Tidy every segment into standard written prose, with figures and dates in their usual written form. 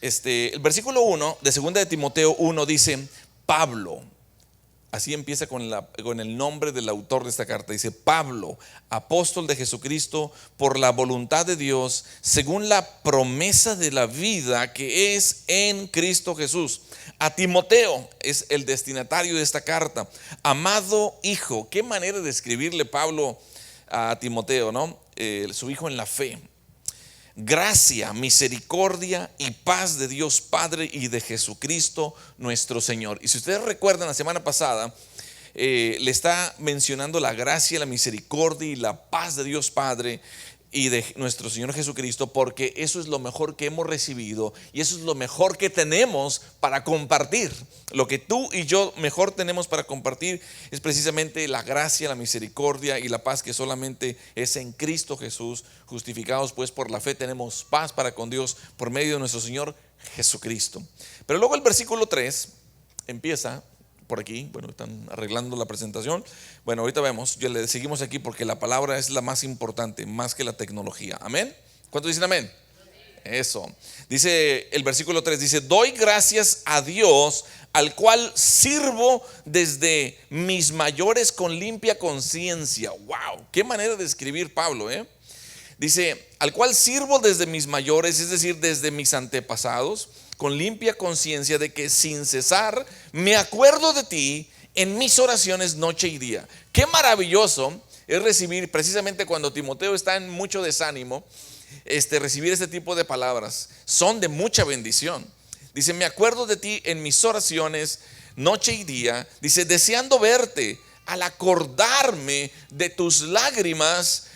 El versículo 1 de 2 de Timoteo 1 dice: Pablo. Así empieza con el nombre del autor de esta carta. Dice: Pablo, apóstol de Jesucristo, por la voluntad de Dios, según la promesa de la vida que es en Cristo Jesús. A Timoteo es el destinatario de esta carta. Amado hijo. Qué manera de escribirle Pablo a Timoteo, ¿no? Su hijo en la fe. Gracia, misericordia y paz de Dios Padre y de Jesucristo nuestro Señor. Y si ustedes recuerdan, la semana pasada le está mencionando la gracia, la misericordia y la paz de Dios Padre y de nuestro Señor Jesucristo, porque eso es lo mejor que hemos recibido y eso es lo mejor que tenemos para compartir. Lo que tú y yo mejor tenemos para compartir es precisamente la gracia, la misericordia y la paz que solamente es en Cristo Jesús. Justificados pues por la fe tenemos paz para con Dios por medio de nuestro Señor Jesucristo. Pero luego el versículo 3 empieza por aquí. Bueno, están arreglando la presentación. Bueno, ahorita vemos. Ya le seguimos aquí porque la palabra es la más importante, más que la tecnología. Amén. ¿Cuántos dicen amén? Eso. Dice el versículo 3, dice: doy gracias a Dios, al cual sirvo desde mis mayores con limpia conciencia. Wow, qué manera de escribir Pablo, Dice: al cual sirvo desde mis mayores, es decir, desde mis antepasados, con limpia conciencia de que sin cesar me acuerdo de ti en mis oraciones noche y día. Qué maravilloso es recibir, precisamente cuando Timoteo está en mucho desánimo, recibir este tipo de palabras. Son de mucha bendición. Dice: me acuerdo de ti en mis oraciones noche y día. Dice: deseando verte, al acordarme de tus lágrimas.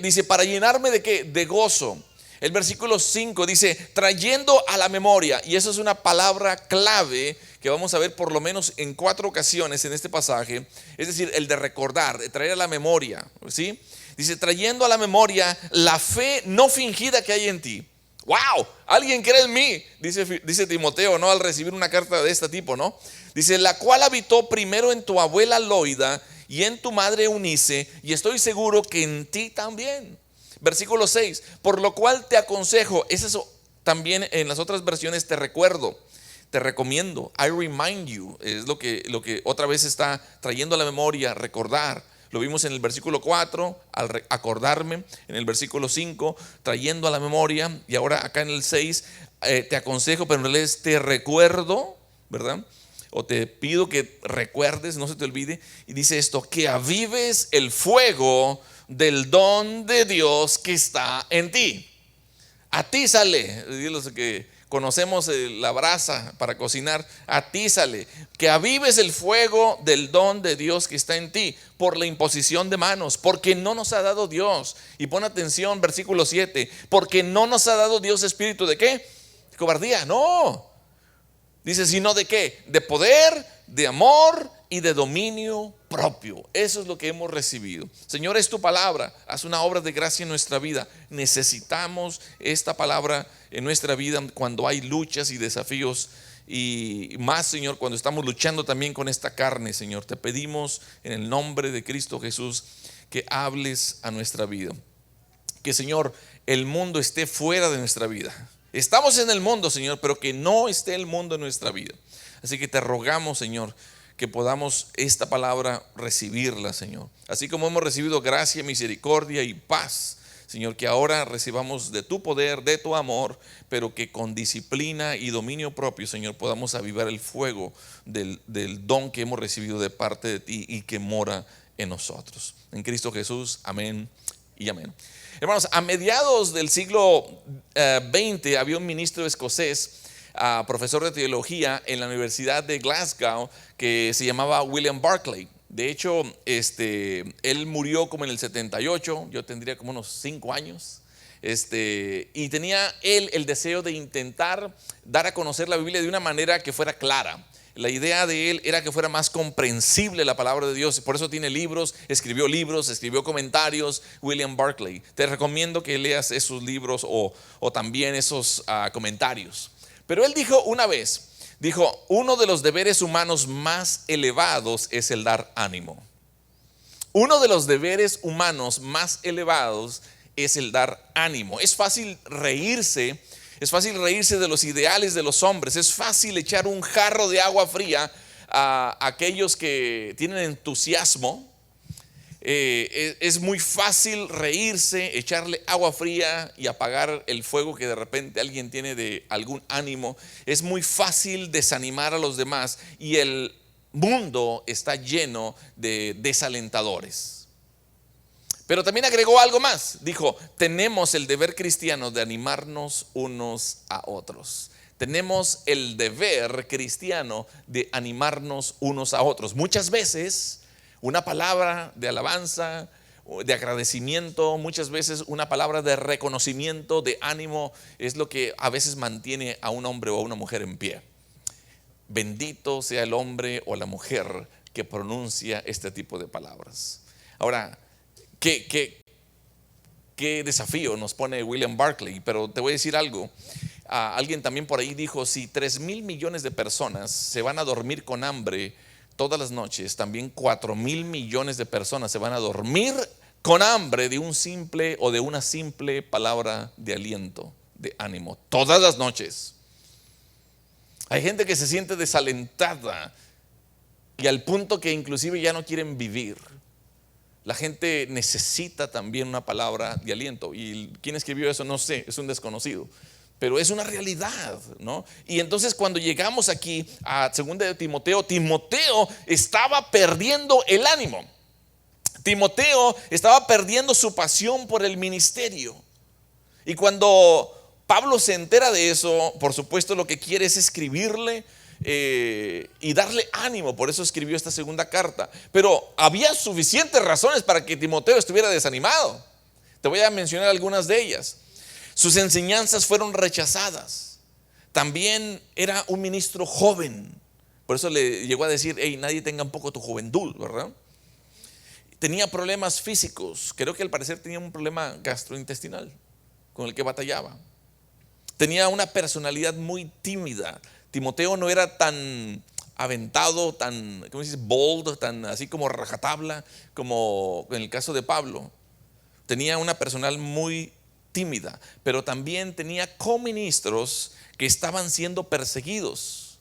Dice: para llenarme de ¿qué? De gozo. El versículo 5 dice: trayendo a la memoria. Y eso es una palabra clave que vamos a ver por lo menos en 4 ocasiones en este pasaje. Es decir, el de recordar, de traer a la memoria, ¿sí? Dice: trayendo a la memoria la fe no fingida que hay en ti. ¡Wow! ¿Alguien cree en mí? Dice Timoteo, ¿no? Al recibir una carta de este tipo, ¿no? Dice: la cual habitó primero en tu abuela Loida y en tu madre Eunice, y estoy seguro que en ti también. Versículo 6: por lo cual te aconsejo, es eso también en las otras versiones, te recuerdo, te recomiendo, I remind you, es lo que otra vez está trayendo a la memoria, recordar. Lo vimos en el versículo 4, al acordarme, en el versículo 5, trayendo a la memoria, y ahora acá en el 6, te aconsejo, pero en realidad es te recuerdo, ¿verdad? O te pido que recuerdes, no se te olvide. Y dice esto: que avives el fuego del don de Dios que está en ti. Atízale, los que conocemos la brasa para cocinar, atízale, que avives el fuego del don de Dios que está en ti por la imposición de manos, porque no nos ha dado Dios. Y pon atención, versículo 7, porque no nos ha dado Dios espíritu de ¿qué? De cobardía, no. Dice: sino de ¿qué? De poder, de amor y de dominio propio. Eso es lo que hemos recibido. Señor, es tu palabra. Haz una obra de gracia en nuestra vida. Necesitamos esta palabra en nuestra vida cuando hay luchas y desafíos. Y más, Señor, cuando estamos luchando también con esta carne, Señor. Te pedimos en el nombre de Cristo Jesús que hables a nuestra vida. Que, Señor, el mundo esté fuera de nuestra vida. Estamos en el mundo, Señor, pero que no esté el mundo en nuestra vida. Así que te rogamos, Señor, que podamos esta palabra recibirla, Señor. Así como hemos recibido gracia, misericordia y paz, Señor, que ahora recibamos de tu poder, de tu amor, pero que con disciplina y dominio propio, Señor, podamos avivar el fuego del don que hemos recibido de parte de ti y que mora en nosotros. En Cristo Jesús, amén y amén. Hermanos, a mediados del siglo XX había un ministro escocés, profesor de teología en la Universidad de Glasgow, que se llamaba William Barclay. De hecho, él murió como en el 78, yo tendría como unos 5 años. Y tenía él el deseo de intentar dar a conocer la Biblia de una manera que fuera clara. La idea de él era que fuera más comprensible la palabra de Dios. Por eso tiene libros, escribió comentarios. William Barclay. Te recomiendo que leas esos libros o también esos comentarios. Pero él dijo una vez, uno de los deberes humanos más elevados es el dar ánimo. Uno de los deberes humanos más elevados es el dar ánimo. Es fácil reírse Es fácil reírse de los ideales de los hombres. Es fácil echar un jarro de agua fría a aquellos que tienen entusiasmo. Es muy fácil reírse, echarle agua fría y apagar el fuego que de repente alguien tiene de algún ánimo. Es muy fácil desanimar a los demás y el mundo está lleno de desalentadores. Pero también agregó algo más. Dijo, tenemos el deber cristiano de animarnos unos a otros. Tenemos el deber cristiano de animarnos unos a otros. Muchas veces una palabra de alabanza, de agradecimiento, muchas veces una palabra de reconocimiento, de ánimo, es lo que a veces mantiene a un hombre o a una mujer en pie. Bendito sea el hombre o la mujer que pronuncia este tipo de palabras. Ahora, ¿qué desafío nos pone William Barclay? Pero te voy a decir algo. Alguien también por ahí dijo, si 3,000 millones de personas se van a dormir con hambre todas las noches, también 4,000 millones de personas se van a dormir con hambre de un simple o de una simple palabra de aliento, de ánimo, todas las noches. Hay gente que se siente desalentada y al punto que inclusive ya no quieren vivir. La gente necesita también una palabra de aliento. ¿Y quién escribió eso? No sé, es un desconocido. Pero es una realidad, ¿no? Y entonces cuando llegamos aquí a 2 de Timoteo, Timoteo estaba perdiendo el ánimo. Timoteo estaba perdiendo su pasión por el ministerio. Y cuando Pablo se entera de eso, por supuesto lo que quiere es escribirle y darle ánimo. Por eso escribió esta segunda carta. Pero había suficientes razones para que Timoteo estuviera desanimado. Te voy a mencionar algunas de ellas. Sus enseñanzas fueron rechazadas. También era un ministro joven. Por eso le llegó a decir, hey, nadie tenga un poco tu juventud, ¿verdad? Tenía problemas físicos. Creo que al parecer tenía un problema gastrointestinal con el que batallaba. Tenía una personalidad muy tímida. Timoteo no era tan aventado, tan, ¿cómo se dice? Bold, tan así como rajatabla, como en el caso de Pablo. Tenía una personalidad muy tímida, pero también tenía coministros que estaban siendo perseguidos.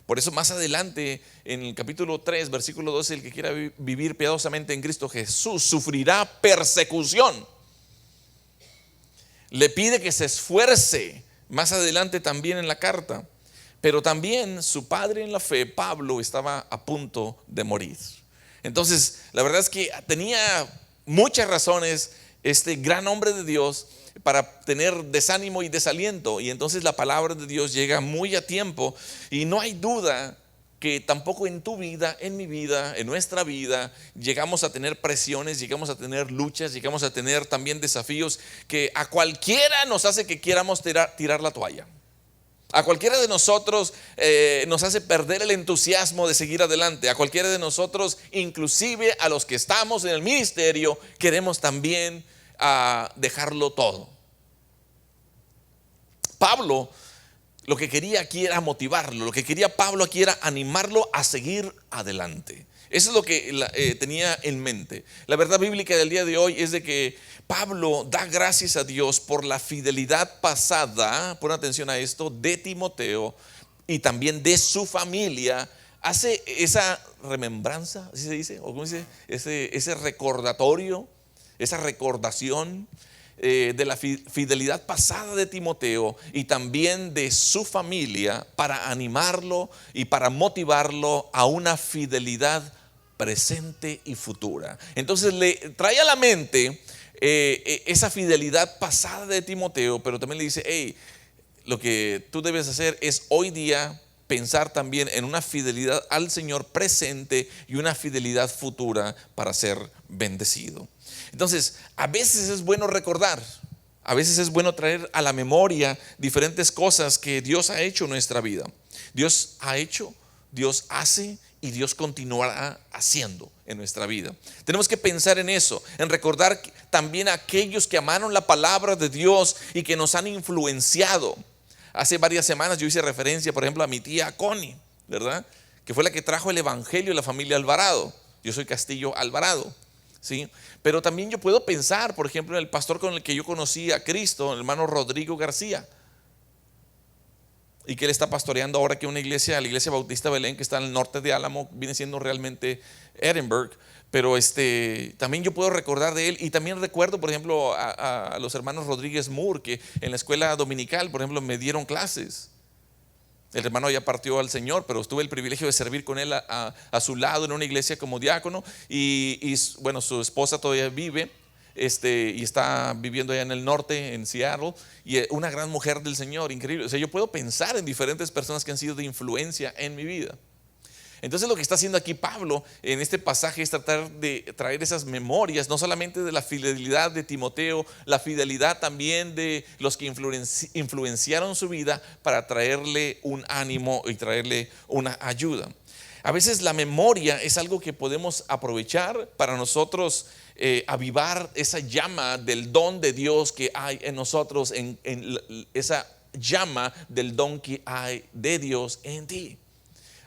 Por eso más adelante en el capítulo 3 versículo 12, el que quiera vivir piadosamente en Cristo Jesús sufrirá persecución. Le pide que se esfuerce más adelante también en la carta. Pero también su padre en la fe, Pablo, estaba a punto de morir. Entonces la verdad es que tenía muchas razones este gran hombre de Dios para tener desánimo y desaliento. Y entonces la palabra de Dios llega muy a tiempo. Y no hay duda que tampoco en tu vida, en mi vida, en nuestra vida, llegamos a tener presiones, llegamos a tener luchas, llegamos a tener también desafíos que a cualquiera nos hace que queramos tirar la toalla. A cualquiera de nosotros nos hace perder el entusiasmo de seguir adelante. A cualquiera de nosotros, inclusive a los que estamos en el ministerio, queremos también dejarlo todo. Pablo lo que quería aquí era motivarlo. Lo que quería Pablo aquí era animarlo a seguir adelante. Eso es lo que tenía en mente. La verdad bíblica del día de hoy es de que Pablo da gracias a Dios por la fidelidad pasada, pon atención a esto, de Timoteo y también de su familia. Hace esa remembranza, ¿así se dice? ¿O cómo se dice? Ese recordatorio, esa recordación de la fidelidad pasada de Timoteo y también de su familia para animarlo y para motivarlo a una fidelidad presente y futura. Entonces le trae a la mente esa fidelidad pasada de Timoteo, pero también le dice, hey, lo que tú debes hacer es hoy día pensar también en una fidelidad al Señor presente y una fidelidad futura para ser bendecido. Entonces, a veces es bueno recordar, a veces es bueno traer a la memoria diferentes cosas que Dios ha hecho en nuestra vida. Dios ha hecho, Dios hace y Dios continuará haciendo en nuestra vida. Tenemos que pensar en eso, en recordar también a aquellos que amaron la palabra de Dios y que nos han influenciado. Hace varias semanas yo hice referencia, por ejemplo, a mi tía Connie, ¿verdad? Que fue la que trajo el evangelio a la familia Alvarado. Yo soy Castillo Alvarado, ¿sí? Pero también yo puedo pensar, por ejemplo, en el pastor con el que yo conocí a Cristo, el hermano Rodrigo García. y que él está pastoreando ahora que una iglesia, la iglesia Bautista Belén, que está en el norte de Álamo, viene siendo realmente Edinburgh. Pero también yo puedo recordar de él, y también recuerdo, por ejemplo, a los hermanos Rodríguez Moore, que en la escuela dominical, por ejemplo, me dieron clases. El hermano ya partió al Señor, pero tuve el privilegio de servir con él a su lado en una iglesia como diácono, y bueno, su esposa todavía vive. Y está viviendo allá en el norte, en Seattle, y una gran mujer del Señor, increíble. O sea, yo puedo pensar en diferentes personas que han sido de influencia en mi vida. Entonces lo que está haciendo aquí Pablo en este pasaje es tratar de traer esas memorias, no solamente de la fidelidad de Timoteo, la fidelidad también de los que influenciaron su vida, para traerle un ánimo y traerle una ayuda. A veces la memoria es algo que podemos aprovechar para nosotros avivar esa llama del don de Dios que hay en nosotros, en esa llama del don que hay de Dios en ti.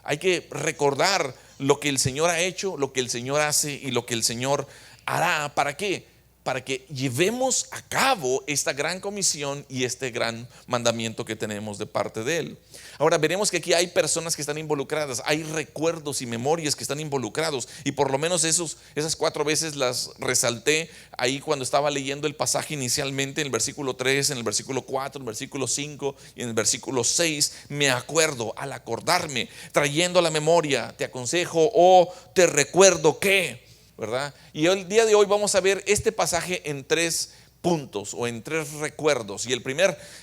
Hay que recordar lo que el Señor ha hecho, lo que el Señor hace y lo que el Señor hará. ¿Para qué? Para que llevemos a cabo esta gran comisión y este gran mandamiento que tenemos de parte de Él. Ahora veremos que aquí hay personas que están involucradas, hay recuerdos y memorias que están involucrados, y por lo menos esas 4 veces las resalté ahí cuando estaba leyendo el pasaje inicialmente, en el versículo 3, en el versículo 4, en el versículo 5 y en el versículo 6. Me acuerdo, al acordarme, trayendo a la memoria, te aconsejo o te recuerdo que, ¿verdad? Y el día de hoy vamos a ver este pasaje en 3 puntos o en 3 recuerdos. Y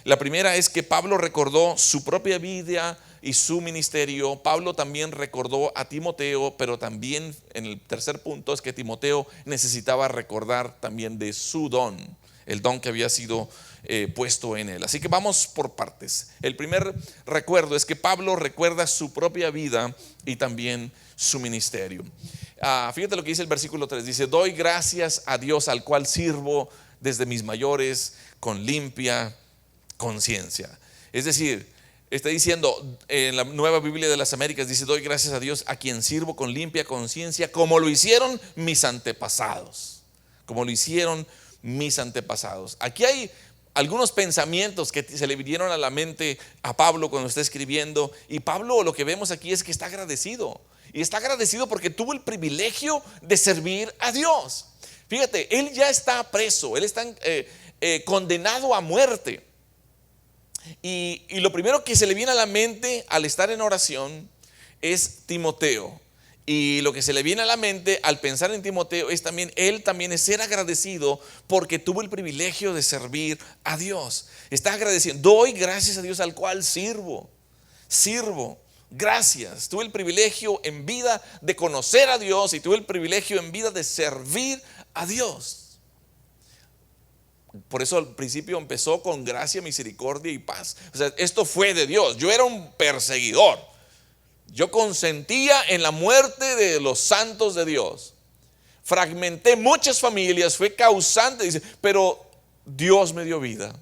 la primera es que Pablo recordó su propia vida y su ministerio. Pablo también recordó a Timoteo, pero también en el tercer punto es que Timoteo necesitaba recordar también de su don, el don que había sido puesto en él. Así que vamos por partes. El primer recuerdo es que Pablo recuerda su propia vida y también su ministerio. Fíjate lo que dice el versículo 3. Dice: doy gracias a Dios, al cual sirvo desde mis mayores con limpia conciencia. Es decir, está diciendo en la Nueva Biblia de las Américas, dice: doy gracias a Dios, a quien sirvo con limpia conciencia, como lo hicieron mis antepasados. Como lo hicieron mis antepasados. Aquí hay algunos pensamientos que se le vinieron a la mente a Pablo cuando está escribiendo. Y Pablo, lo que vemos aquí es que está agradecido. Y está agradecido porque tuvo el privilegio de servir a Dios. Fíjate, él ya está preso, él está condenado a muerte. Y lo primero que se le viene a la mente al estar en oración es Timoteo. Y lo que se le viene a la mente al pensar en Timoteo es también, él también es ser agradecido porque tuvo el privilegio de servir a Dios. Está agradeciendo: doy gracias a Dios, al cual sirvo. Gracias. Tuve el privilegio en vida de conocer a Dios y tuve el privilegio en vida de servir a Dios. Por eso al principio empezó con gracia, misericordia y paz. O sea, esto fue de Dios. Yo era un perseguidor. Yo consentía en la muerte de los santos de Dios. Fragmenté muchas familias, fue causante, dice, pero Dios me dio vida.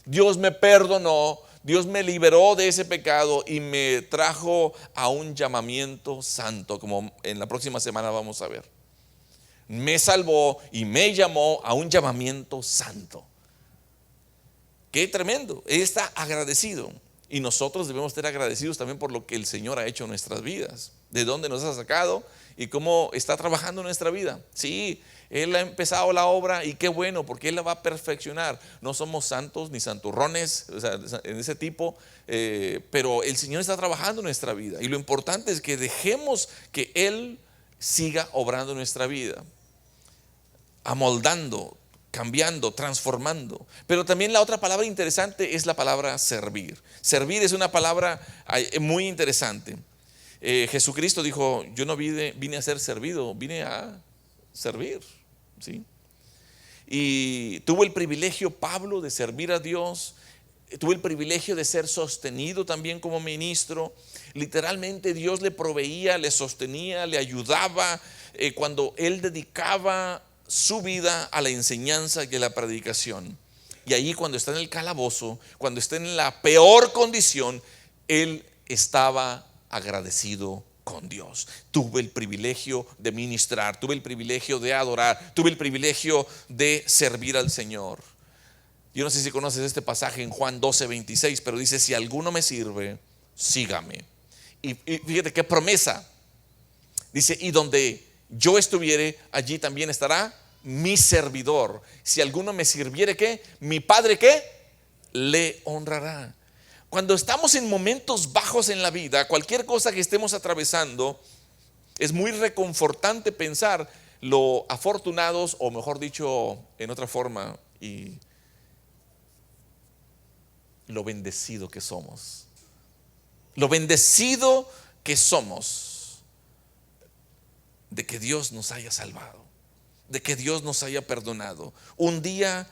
Dios me perdonó. Dios me liberó de ese pecado y me trajo a un llamamiento santo, como en la próxima semana vamos a ver. Me salvó y me llamó a un llamamiento santo. Qué tremendo. Él está agradecido. Y nosotros debemos estar agradecidos también por lo que el Señor ha hecho en nuestras vidas, de dónde nos ha sacado y cómo está trabajando en nuestra vida. Sí, Él ha empezado la obra y qué bueno, porque Él la va a perfeccionar. No somos santos ni santurrones, o sea, en ese tipo, pero el Señor está trabajando en nuestra vida. Y lo importante es que dejemos que Él siga obrando en nuestra vida, amoldando, cambiando, transformando. Pero también la otra palabra interesante es la palabra servir. Servir es una palabra muy interesante. Jesucristo dijo: yo no vine a ser servido, vine a servir, ¿sí? Y tuvo el privilegio Pablo de servir a Dios. Tuvo el privilegio de ser sostenido también como ministro. Literalmente Dios le proveía, le sostenía, le ayudaba cuando él dedicaba su vida a la enseñanza y a la predicación. Y ahí, cuando está en el calabozo, cuando está en la peor condición, él estaba agradecido con Dios. Tuve el privilegio de ministrar, tuve el privilegio de adorar, tuve el privilegio de servir al Señor. Yo no sé si conoces este pasaje en Juan 12:26, pero dice: si alguno me sirve, sígame. Y fíjate qué promesa. Dice: y donde yo estuviere, allí también estará mi servidor. Si alguno me sirviere, ¿qué? Mi Padre, ¿qué? Le honrará. Cuando estamos en momentos bajos en la vida, cualquier cosa que estemos atravesando, es muy reconfortante pensar lo afortunados, o mejor dicho, en otra forma, y lo bendecido que somos. Lo bendecido que somos de que Dios nos haya salvado, de que Dios nos haya perdonado. Un día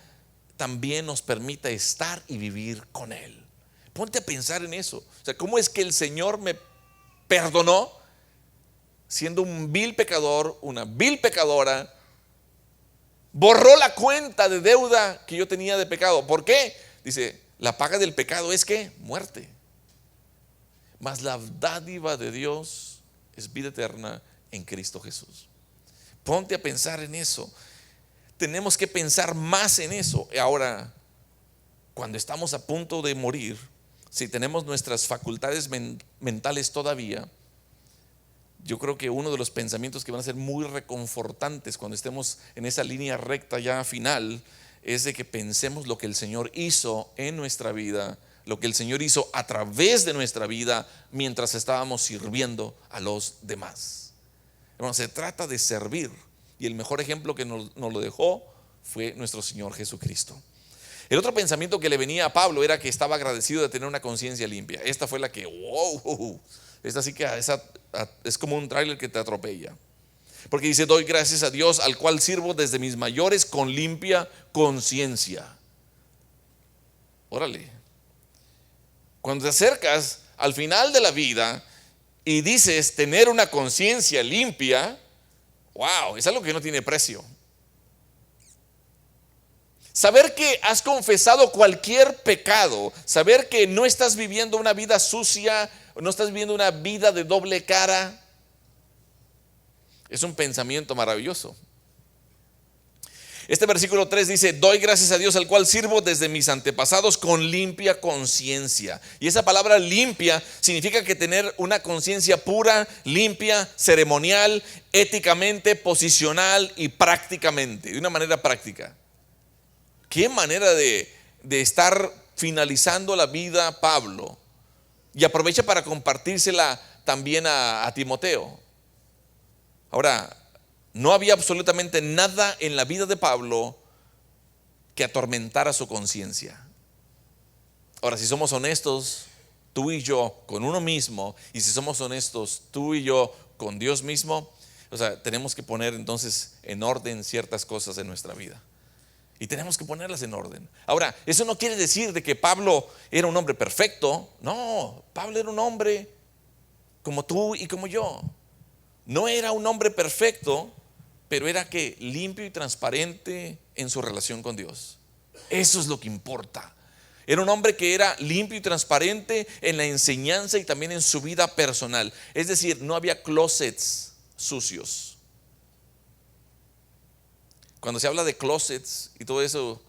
también nos permita estar y vivir con Él. Ponte a pensar en eso. O sea, ¿cómo es que el Señor me perdonó siendo un vil pecador, una vil pecadora? Borró la cuenta de deuda que yo tenía de pecado. ¿Por qué? Dice: la paga del pecado es ¿qué? Muerte. Mas la dádiva de Dios es vida eterna en Cristo Jesús. Ponte a pensar en eso. Tenemos que pensar más en eso. Ahora, cuando estamos a punto de morir, si tenemos nuestras facultades mentales todavía, yo creo que uno de los pensamientos que van a ser muy reconfortantes cuando estemos en esa línea recta ya final es de que pensemos lo que el Señor hizo en nuestra vida, lo que el Señor hizo a través de nuestra vida mientras estábamos sirviendo a los demás. Bueno, se trata de servir, y el mejor ejemplo que nos lo dejó fue nuestro Señor Jesucristo. El otro pensamiento que le venía a Pablo era que estaba agradecido de tener una conciencia limpia. Esta fue la que, wow, esta sí que es como un tráiler que te atropella. Porque dice: doy gracias a Dios, al cual sirvo desde mis mayores con limpia conciencia. Órale. Cuando te acercas al final de la vida y dices tener una conciencia limpia, wow, es algo que no tiene precio. Saber que has confesado cualquier pecado, saber que no estás viviendo una vida sucia, no estás viviendo una vida de doble cara, es un pensamiento maravilloso. Este versículo 3 dice: doy gracias a Dios, al cual sirvo desde mis antepasados con limpia conciencia. Y esa palabra limpia significa que tener una conciencia pura, limpia, ceremonial, éticamente, posicional y prácticamente, de una manera práctica. Qué manera de estar finalizando la vida Pablo. Y aprovecha para compartírsela también a Timoteo. Ahora, no había absolutamente nada en la vida de Pablo que atormentara su conciencia. Ahora, si somos honestos, tú y yo con uno mismo, y si somos honestos tú y yo con Dios mismo, o sea, tenemos que poner entonces en orden ciertas cosas en nuestra vida. Y tenemos que ponerlas en orden. Ahora, eso no quiere decir de que Pablo era un hombre perfecto. No, Pablo era un hombre como tú y como yo. No era un hombre perfecto, pero era que limpio y transparente en su relación con Dios. Eso es lo que importa. Era un hombre que era limpio y transparente en la enseñanza y también en su vida personal. Es decir, no había closets sucios. Cuando se habla de closets y todo eso,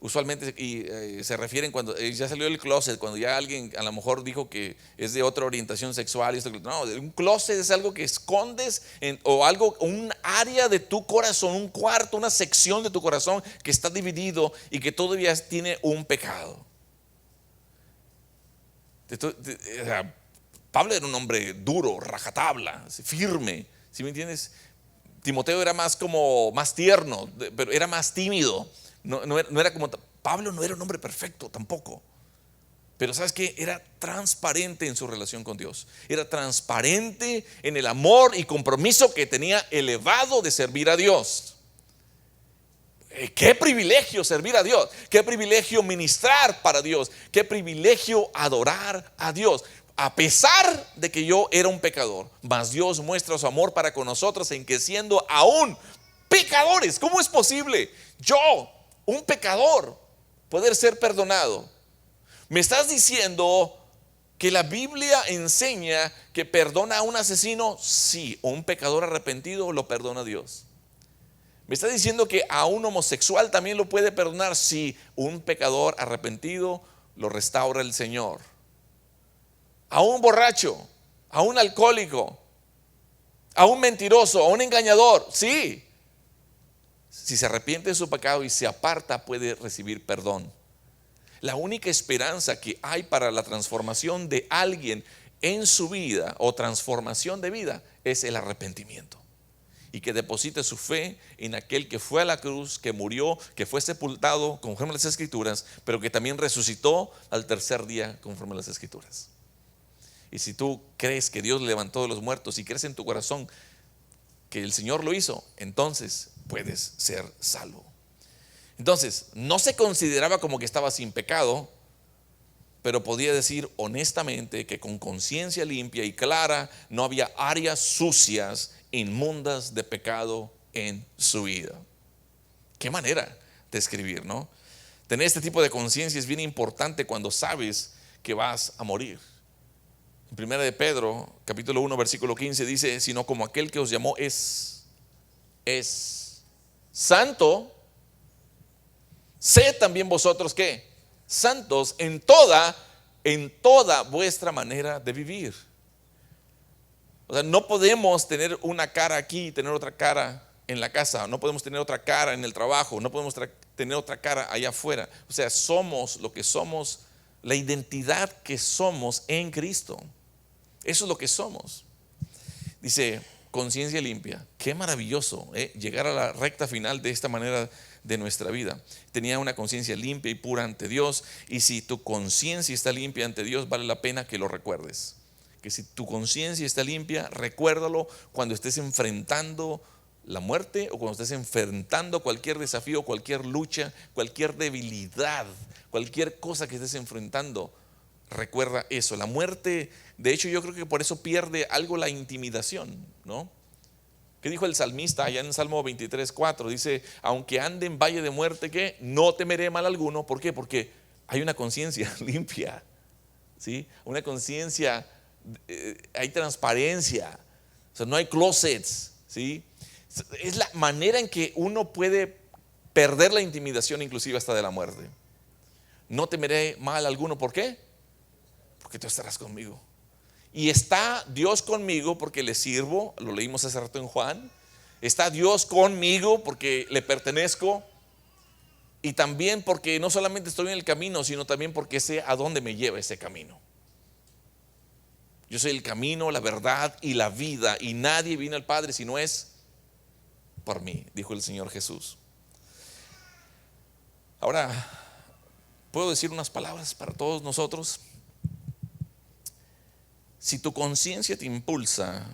usualmente se refieren cuando ya salió el closet, cuando ya alguien a lo mejor dijo que es de otra orientación sexual. Y esto, no, un closet es algo que escondes o algo, un área de tu corazón, un cuarto, una sección de tu corazón que está dividido y que todavía tiene un pecado. Pablo era un hombre duro, rajatabla, firme, ¿sí me entiendes? Timoteo era más tierno, pero era más tímido. No era como Pablo. No era un hombre perfecto tampoco, pero ¿sabes qué? Era transparente en su relación con Dios. Era transparente en el amor y compromiso que tenía elevado de servir a Dios. Qué privilegio servir a Dios, qué privilegio ministrar para Dios, qué privilegio adorar a Dios. A pesar de que yo era un pecador, mas Dios muestra su amor para con nosotros en que siendo aún pecadores, ¿cómo es posible yo, un pecador, poder ser perdonado? ¿Me estás diciendo que la Biblia enseña que perdona a un asesino? Sí, o un pecador arrepentido lo perdona Dios. Me está diciendo que a un homosexual también lo puede perdonar si un pecador arrepentido lo restaura el Señor. A un borracho, a un alcohólico, a un mentiroso, a un engañador, sí. Si se arrepiente de su pecado y se aparta, puede recibir perdón. La única esperanza que hay para la transformación de alguien en su vida o transformación de vida es el arrepentimiento. Y que deposite su fe en aquel que fue a la cruz, que murió, que fue sepultado conforme a las Escrituras, pero que también resucitó al tercer día conforme a las Escrituras. Y si tú crees que Dios levantó de los muertos y crees en tu corazón que el Señor lo hizo, entonces puedes ser salvo. Entonces, no se consideraba como que estaba sin pecado, pero podía decir honestamente que con conciencia limpia y clara no había áreas sucias, inmundas de pecado en su vida. Qué manera de escribir, ¿no? Tener este tipo de conciencia es bien importante cuando sabes que vas a morir. En primera de Pedro, capítulo 1, versículo 15 dice: sino como aquel que os llamó es santo, sed también vosotros ¿qué? Santos en toda vuestra manera de vivir. O sea, no podemos tener una cara aquí y tener otra cara en la casa, no podemos tener otra cara en el trabajo, no podemos tener otra cara allá afuera. O sea, somos lo que somos, la identidad que somos en Cristo. Eso es lo que somos. Dice, conciencia limpia. Qué maravilloso, llegar a la recta final de esta manera de nuestra vida. Tenía una conciencia limpia y pura ante Dios. Y si tu conciencia está limpia ante Dios, vale la pena que lo recuerdes. Que si tu conciencia está limpia, recuérdalo cuando estés enfrentando la muerte o cuando estés enfrentando cualquier desafío, cualquier lucha, cualquier debilidad, cualquier cosa que estés enfrentando. Recuerda eso. La muerte, de hecho, yo creo que por eso pierde algo la intimidación, ¿no? ¿Qué dijo el salmista allá en Salmo 23:4? Dice: aunque ande en valle de muerte, ¿qué? No temeré mal alguno. ¿Por qué? Porque hay una conciencia limpia, ¿sí? Una conciencia, hay transparencia, o sea, no hay closets, ¿sí? Es la manera en que uno puede perder la intimidación, inclusive hasta de la muerte. No temeré mal alguno. ¿Por qué? Porque tú estarás conmigo. Y está Dios conmigo porque le sirvo, lo leímos hace rato en Juan. Está Dios conmigo porque le pertenezco. Y también porque no solamente estoy en el camino, sino también porque sé a dónde me lleva ese camino. Yo soy el camino, la verdad y la vida, y nadie vino al Padre si no es por mí, dijo el Señor Jesús. Ahora, ¿puedo decir unas palabras para todos nosotros? Si tu conciencia te impulsa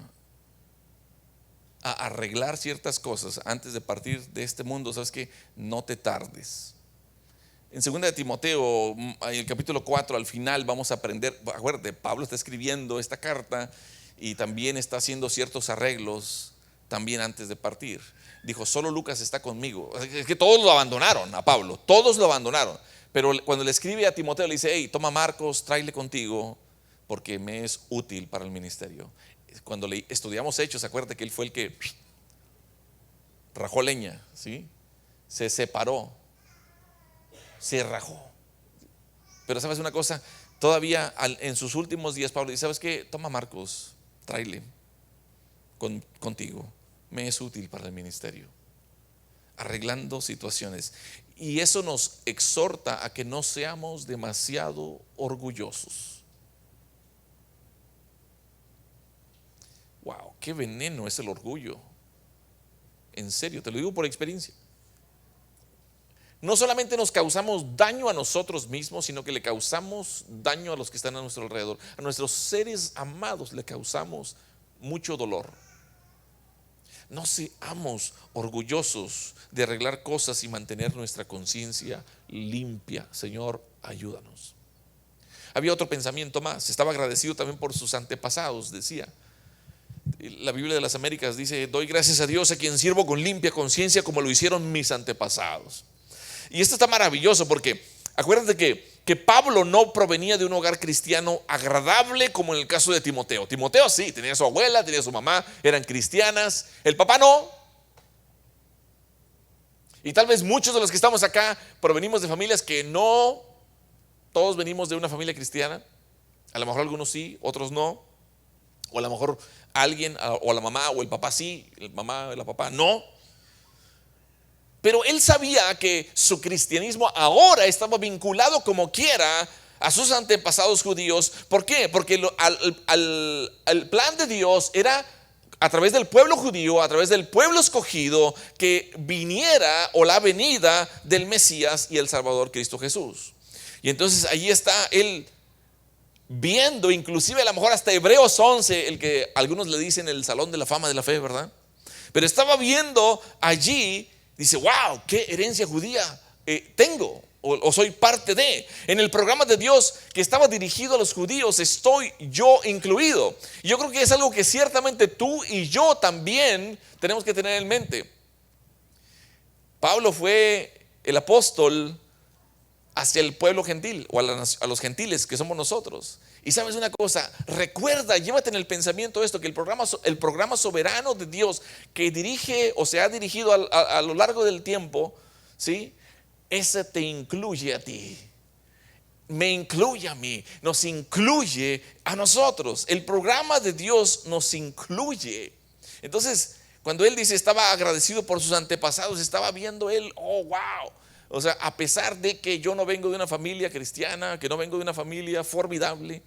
a arreglar ciertas cosas antes de partir de este mundo, sabes que no te tardes. En 2 de Timoteo, en el capítulo 4, al final vamos a aprender. Acuérdate, Pablo está escribiendo esta carta y también está haciendo ciertos arreglos también antes de partir. Dijo: solo Lucas está conmigo. Es que todos lo abandonaron a Pablo, todos lo abandonaron. Pero cuando le escribe a Timoteo, le dice: hey, toma Marcos, tráele contigo, porque me es útil para el ministerio. Cuando estudiamos Hechos, acuérdate que él fue el que rajó leña, ¿sí? Se separó, se rajó. Pero sabes una cosa, todavía en sus últimos días Pablo dice: ¿sabes qué? Toma Marcos, tráele contigo, me es útil para el ministerio. Arreglando situaciones. Y eso nos exhorta a que no seamos demasiado orgullosos. Wow, qué veneno es el orgullo. En serio, te lo digo por experiencia. No solamente nos causamos daño a nosotros mismos, sino que le causamos daño a los que están a nuestro alrededor. A nuestros seres amados le causamos mucho dolor. No seamos orgullosos de arreglar cosas y mantener nuestra conciencia limpia. Señor, ayúdanos. Había otro pensamiento más. Estaba agradecido también por sus antepasados, decía. La Biblia de las Américas dice: doy gracias a Dios a quien sirvo con limpia conciencia como lo hicieron mis antepasados. Y esto está maravilloso porque acuérdate que Pablo no provenía de un hogar cristiano agradable como en el caso de Timoteo. Timoteo sí, tenía su abuela, tenía su mamá, eran cristianas. El papá no. Y tal vez muchos de los que estamos acá provenimos de familias que no todos venimos de una familia cristiana. A lo mejor algunos sí, otros no. O a lo mejor alguien, o la mamá o el papá sí, el mamá o la papá no. Pero él sabía que su cristianismo ahora estaba vinculado como quiera a sus antepasados judíos. ¿Por qué? Porque el plan de Dios era a través del pueblo judío, a través del pueblo escogido, que viniera o la venida del Mesías y el Salvador Cristo Jesús. Y entonces allí está él viendo, inclusive a lo mejor hasta Hebreos 11, el que algunos le dicen el salón de la fama de la fe, ¿verdad? Pero estaba viendo allí, dice, wow, qué herencia judía tengo o soy parte de. En el programa de Dios que estaba dirigido a los judíos estoy yo incluido. Y yo creo que es algo que ciertamente tú y yo también tenemos que tener en mente. Pablo fue el apóstol hacia el pueblo gentil o a los gentiles que somos nosotros. Y sabes una cosa, recuerda, llévate en el pensamiento esto, que el programa soberano de Dios que dirige o se ha dirigido a lo largo del tiempo, ¿sí? Ese te incluye a ti, me incluye a mí, nos incluye a nosotros. El programa de Dios nos incluye. Entonces, cuando él dice estaba agradecido por sus antepasados, estaba viendo él, oh wow. O sea, a pesar de que yo no vengo de una familia cristiana, que no vengo de una familia formidable,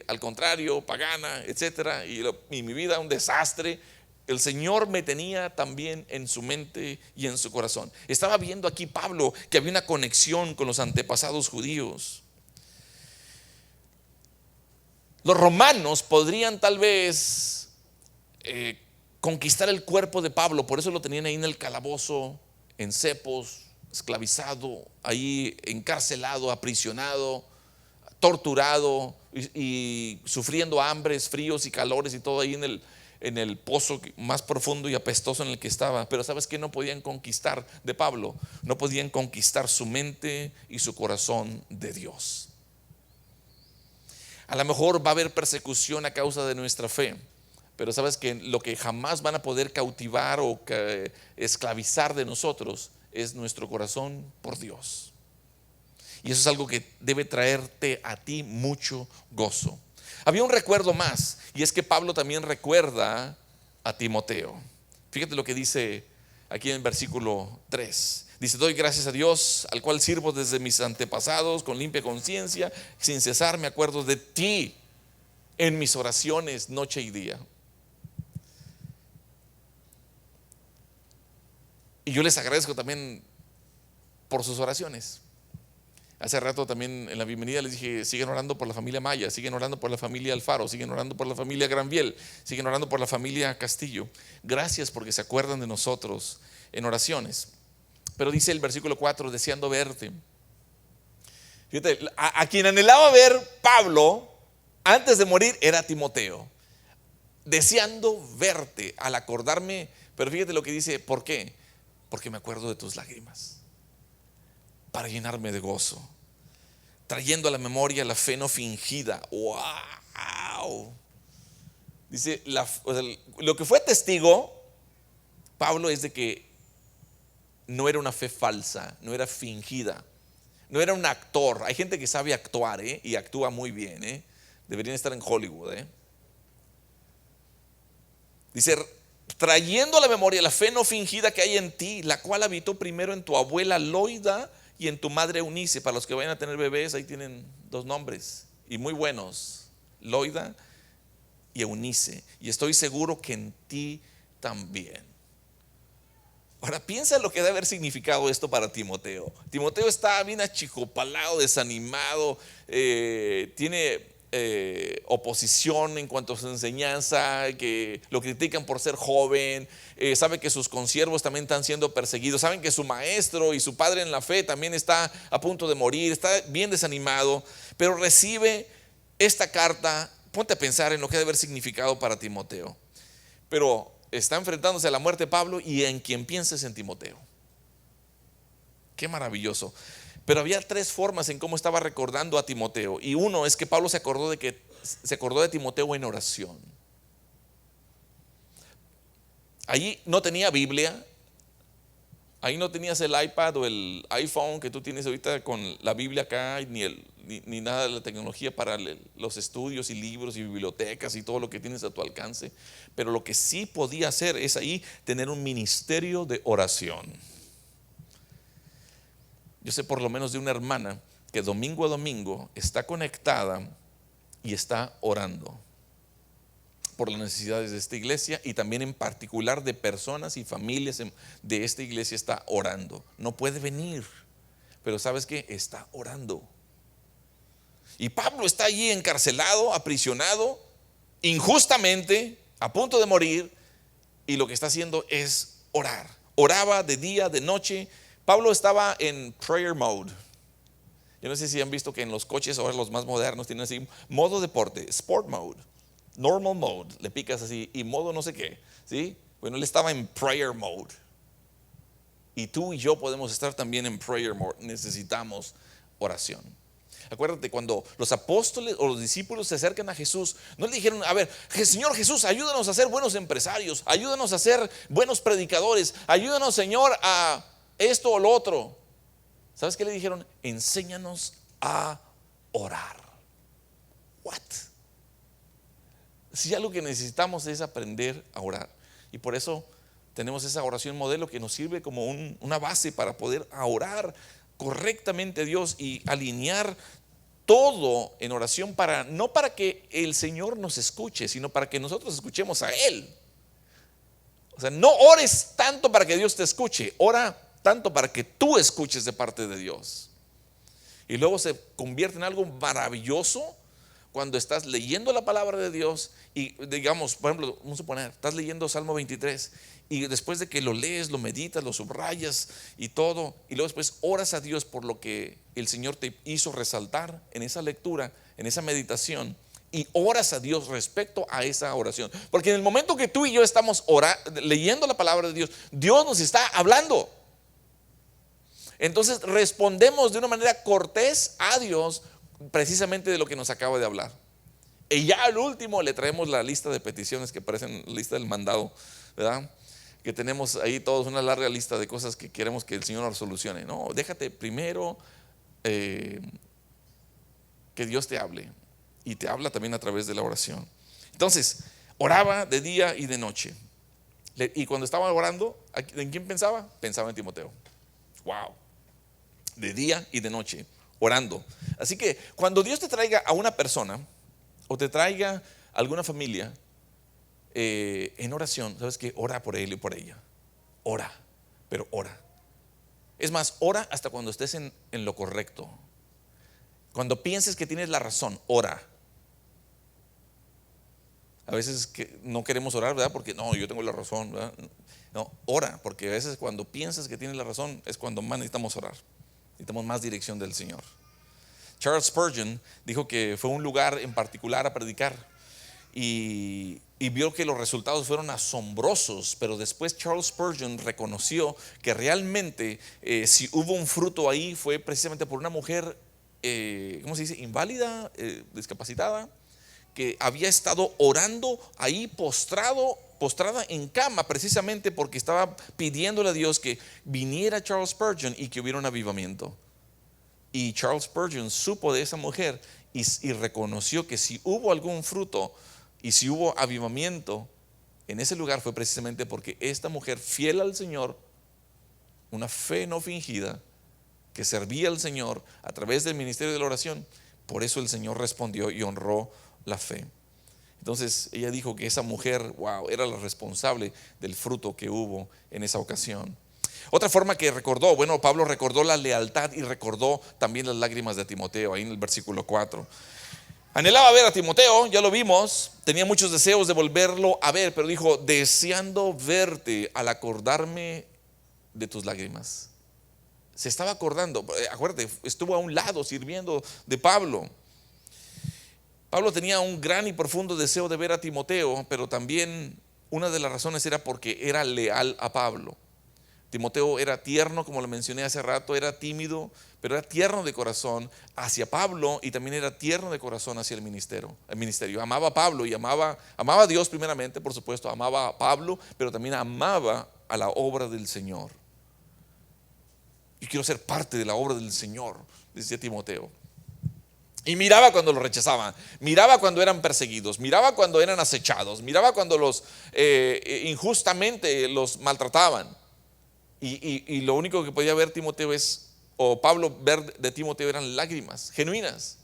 al contrario, pagana, etcétera, y mi vida un desastre, el Señor me tenía también en su mente y en su corazón. Estaba viendo aquí Pablo que había una conexión con los antepasados judíos. Los romanos podrían tal vez conquistar el cuerpo de Pablo, por eso lo tenían ahí en el calabozo, en cepos, esclavizado, ahí encarcelado, aprisionado, torturado y sufriendo hambres, fríos y calores y todo ahí en el pozo más profundo y apestoso en el que estaba. Pero ¿sabes qué? No podían conquistar de Pablo, no podían conquistar su mente y su corazón de Dios. A lo mejor va a haber persecución a causa de nuestra fe, pero sabes que lo que jamás van a poder cautivar o esclavizar de nosotros es nuestro corazón por Dios. Y eso es algo que debe traerte a ti mucho gozo. Había un recuerdo más, y es que Pablo también recuerda a Timoteo. Fíjate lo que dice aquí en el versículo 3. Dice, doy gracias a Dios, al cual sirvo desde mis antepasados con limpia conciencia, sin cesar me acuerdo de ti en mis oraciones noche y día. Y yo les agradezco también por sus oraciones. Hace rato también en la bienvenida les dije, siguen orando por la familia Maya, siguen orando por la familia Alfaro, siguen orando por la familia Granviel, siguen orando por la familia Castillo. Gracias porque se acuerdan de nosotros en oraciones. Pero dice el versículo 4, deseando verte. Fíjate, a quien anhelaba ver Pablo antes de morir era Timoteo. Deseando verte al acordarme, pero fíjate lo que dice, ¿por qué? Porque me acuerdo de tus lágrimas, para llenarme de gozo, trayendo a la memoria la fe no fingida. ¡Wow! Dice, lo que fue testigo Pablo es de que no era una fe falsa, no era fingida, no era un actor. Hay gente que sabe actuar y actúa muy bien. Deberían estar en Hollywood. Dice, trayendo a la memoria la fe no fingida que hay en ti, la cual habitó primero en tu abuela Loida y en tu madre Eunice. Para los que vayan a tener bebés, ahí tienen dos nombres y muy buenos, Loida y Eunice, y estoy seguro que en ti también. Ahora piensa en lo que debe haber significado esto para Timoteo. Timoteo está bien achicopalado, desanimado, tiene oposición en cuanto a su enseñanza, que lo critican por ser joven, sabe que sus consiervos también están siendo perseguidos, saben que su maestro y su padre en la fe también está a punto de morir, está bien desanimado, pero recibe esta carta. Ponte a pensar en lo que debe haber significado para Timoteo. Pero está enfrentándose a la muerte de Pablo y en quien pienses en Timoteo. Qué maravilloso. Pero había tres formas en cómo estaba recordando a Timoteo. Y uno es que Pablo se acordó de Timoteo en oración. Allí no tenía Biblia, Ahí no tenías el iPad o el iPhone que tú tienes ahorita con la Biblia acá, ni nada de la tecnología para los estudios y libros y bibliotecas y todo lo que tienes a tu alcance. Pero lo que sí podía hacer es ahí tener un ministerio de oración. Yo sé por lo menos de una hermana que domingo a domingo está conectada y está orando por las necesidades de esta iglesia, y también en particular de personas y familias de esta iglesia está orando. No puede venir, pero ¿sabes qué? Está orando. Y Pablo está allí encarcelado, aprisionado, injustamente, a punto de morir, y lo que está haciendo es orar. Oraba de día, de noche. Pablo estaba en prayer mode. Yo no sé si han visto que en los coches ahora los más modernos tienen así modo deporte, sport mode, normal mode, le picas así, y modo no sé qué, ¿sí? Bueno, él estaba en prayer mode. Y tú y yo podemos estar también en prayer mode. Necesitamos oración. Acuérdate, cuando los apóstoles o los discípulos se acercan a Jesús, no le dijeron: a ver, Señor Jesús, ayúdanos a ser buenos empresarios, ayúdanos a ser buenos predicadores, ayúdanos, Señor, a esto o lo otro. ¿Sabes qué le dijeron? Enséñanos a orar. What? Si algo que necesitamos es aprender a orar, y por eso tenemos esa oración modelo que nos sirve como una base para poder orar correctamente a Dios y alinear todo en oración, no para que el Señor nos escuche, sino para que nosotros escuchemos a Él. O sea, no ores tanto para que Dios te escuche, ora tanto para que tú escuches de parte de Dios. Y luego se convierte en algo maravilloso cuando estás leyendo la palabra de Dios y, digamos, por ejemplo, vamos a suponer, estás leyendo Salmo 23 y después de que lo lees, lo meditas, lo subrayas y todo, y luego después oras a Dios por lo que el Señor te hizo resaltar en esa lectura, en esa meditación, y oras a Dios respecto a esa oración. Porque en el momento que tú y yo estamos leyendo la palabra de Dios, Dios nos está hablando. Entonces respondemos de una manera cortés a Dios precisamente de lo que nos acaba de hablar. Y ya al último le traemos la lista de peticiones que parecen la lista del mandado, ¿verdad? Que tenemos ahí todos una larga lista de cosas que queremos que el Señor nos solucione. No, déjate primero que Dios te hable, y te habla también a través de la oración. Entonces, oraba de día y de noche. Y cuando estaba orando, ¿en quién pensaba? Pensaba en Timoteo. Wow. De día y de noche, orando. Así que cuando Dios te traiga a una persona o te traiga a alguna familia en oración, ¿sabes qué? Ora por él y por ella. Ora, pero ora. Es más, ora hasta cuando estés en lo correcto. Cuando pienses que tienes la razón, ora. A veces que no queremos orar, ¿verdad? Porque no, yo tengo la razón, ¿verdad? No, ora, porque a veces cuando piensas que tienes la razón es cuando más necesitamos orar. Necesitamos más dirección del Señor. Charles Spurgeon dijo que fue un lugar en particular a predicar y vio que los resultados fueron asombrosos, pero después Charles Spurgeon reconoció que realmente si hubo un fruto ahí fue precisamente por una mujer, ¿cómo se dice? Inválida, discapacitada, que había estado orando ahí postrada en cama, precisamente porque estaba pidiéndole a Dios que viniera Charles Spurgeon y que hubiera un avivamiento. Y Charles Spurgeon supo de esa mujer y reconoció que si hubo algún fruto y si hubo avivamiento en ese lugar fue precisamente porque esta mujer, fiel al Señor, una fe no fingida, que servía al Señor a través del ministerio de la oración, por eso el Señor respondió y honró la fe. Entonces ella dijo que esa mujer, wow, era la responsable del fruto que hubo en esa ocasión. Otra forma que recordó, bueno, Pablo recordó la lealtad y recordó también las lágrimas de Timoteo, ahí en el versículo 4. Anhelaba ver a Timoteo, ya lo vimos, tenía muchos deseos de volverlo a ver, pero dijo: deseando verte al acordarme de tus lágrimas. Se estaba acordando, acuérdate, estuvo a un lado sirviendo de Pablo. Pablo tenía un gran y profundo deseo de ver a Timoteo, pero también una de las razones era porque era leal a Pablo. Timoteo era tierno, como lo mencioné hace rato, era tímido, pero era tierno de corazón hacia Pablo y también era tierno de corazón hacia el ministerio. Amaba a Pablo y amaba a Dios primeramente, por supuesto, amaba a Pablo, pero también amaba a la obra del Señor. Yo quiero ser parte de la obra del Señor, decía Timoteo. Y miraba cuando los rechazaban, miraba cuando eran perseguidos, miraba cuando eran acechados, miraba cuando los injustamente los maltrataban. Y lo único que podía ver Timoteo o Pablo ver de Timoteo eran lágrimas genuinas.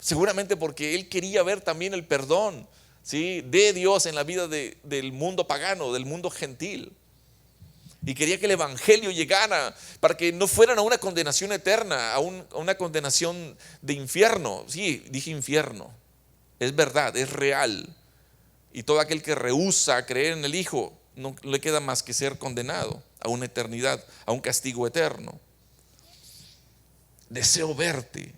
Seguramente porque él quería ver también el perdón, ¿sí?, de Dios en la vida del mundo pagano, del mundo gentil. Y quería que el evangelio llegara para que no fueran a una condenación eterna, a una condenación de infierno. Sí, dije infierno. Es verdad, es real. Y todo aquel que rehúsa creer en el Hijo no le queda más que ser condenado a una eternidad, a un castigo eterno. Deseo verte.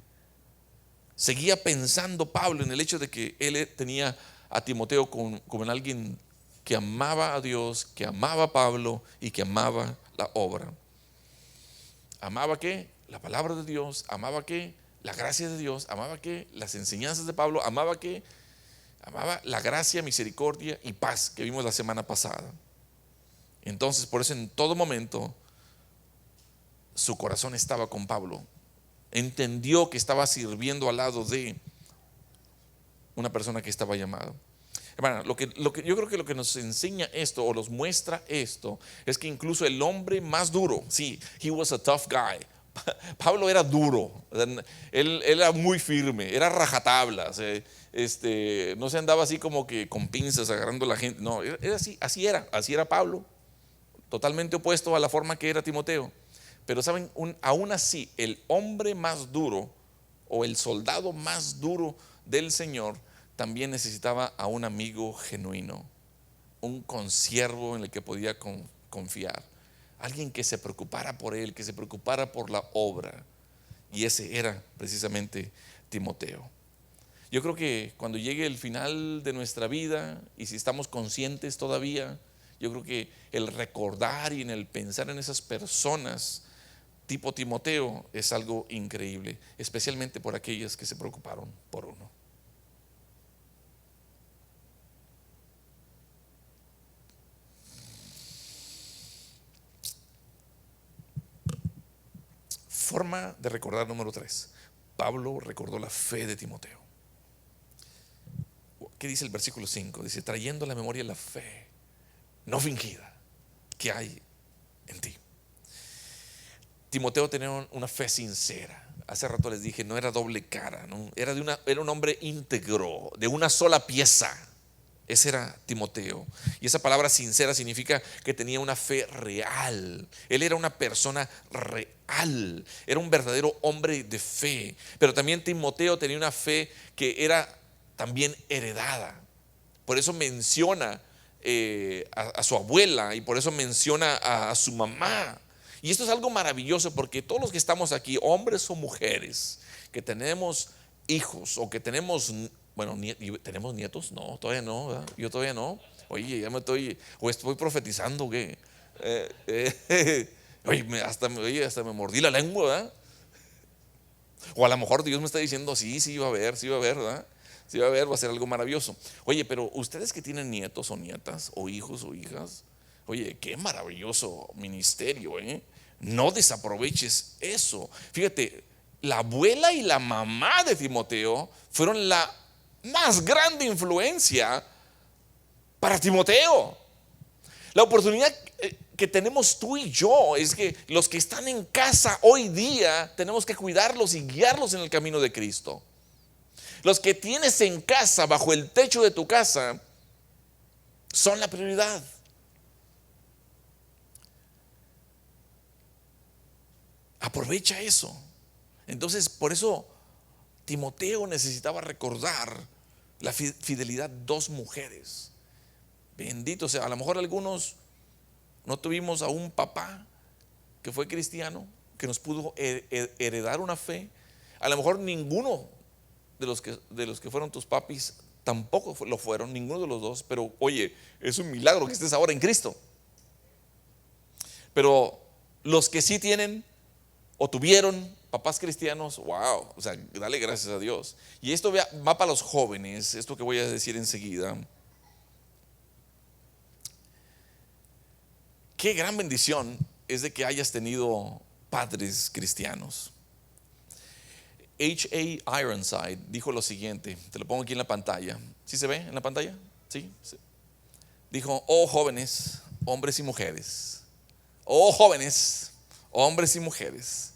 Seguía pensando Pablo en el hecho de que él tenía a Timoteo como alguien que amaba a Dios, que amaba a Pablo y que amaba la obra. ¿Amaba qué? La palabra de Dios. ¿Amaba qué? La gracia de Dios. ¿Amaba qué? Las enseñanzas de Pablo. ¿Amaba qué? Amaba la gracia, misericordia y paz que vimos la semana pasada. Entonces, por eso en todo momento su corazón estaba con Pablo. Entendió que estaba sirviendo al lado de una persona que estaba llamada. Hermana, yo creo que lo que nos enseña esto o nos muestra esto es que incluso el hombre más duro, sí, he was a tough guy. Pablo era duro, él era muy firme, era rajatabla, no se andaba así como que con pinzas agarrando a la gente, no, era así era Pablo, totalmente opuesto a la forma que era Timoteo. Pero saben, aún así, el hombre más duro o el soldado más duro del Señor también necesitaba a un amigo genuino, un consiervo en el que podía confiar, alguien que se preocupara por él, que se preocupara por la obra. Y ese era precisamente Timoteo. Yo creo que cuando llegue el final de nuestra vida, y si estamos conscientes todavía, yo creo que el recordar y en el pensar en esas personas tipo Timoteo es algo increíble, especialmente por aquellas que se preocuparon por uno. Forma de recordar número 3. Pablo recordó la fe de Timoteo. ¿Qué dice el versículo 5? Dice, trayendo a la memoria la fe no fingida que hay en ti. Timoteo tenía una fe sincera. Hace rato les dije, no era doble cara, ¿no? Era un hombre íntegro, de una sola pieza. Ese era Timoteo. Y esa palabra sincera significa que tenía una fe real. Él era una persona real. Era un verdadero hombre de fe. Pero también Timoteo tenía una fe que era también heredada. Por eso menciona a su abuela y por eso menciona a su mamá. Y esto es algo maravilloso porque todos los que estamos aquí, hombres o mujeres, que tenemos hijos o que tenemos, bueno, ¿tenemos nietos? No, todavía no, ¿verdad? Yo todavía no. Oye, ya me estoy profetizando, ¿qué? Oye, hasta me mordí la lengua, ¿verdad? O a lo mejor Dios me está diciendo, sí va a haber, ¿verdad? Sí va a haber, va a ser algo maravilloso. Oye, pero ustedes que tienen nietos o nietas o hijos o hijas, oye, qué maravilloso ministerio, ¿eh? No desaproveches eso. Fíjate, la abuela y la mamá de Timoteo fueron la más grande influencia para Timoteo. La oportunidad que tenemos tú y yo es que los que están en casa hoy día tenemos que cuidarlos y guiarlos en el camino de Cristo. Los que tienes en casa, bajo el techo de tu casa, son la prioridad. Aprovecha eso. Entonces, por eso Timoteo necesitaba recordar la fidelidad de dos mujeres. Bendito sea. A lo mejor algunos no tuvimos a un papá que fue cristiano, que nos pudo heredar una fe. A lo mejor ninguno de los que fueron tus papis tampoco lo fueron, ninguno de los dos. Pero oye, es un milagro que estés ahora en Cristo. Pero los que sí tienen o tuvieron papás cristianos, wow, o sea, dale gracias a Dios. Y esto va para los jóvenes, esto que voy a decir enseguida. Qué gran bendición es de que hayas tenido padres cristianos. H.A. Ironside dijo lo siguiente, te lo pongo aquí en la pantalla. ¿Sí se ve en la pantalla? Sí. Dijo: oh jóvenes, hombres y mujeres, oh jóvenes, hombres y mujeres,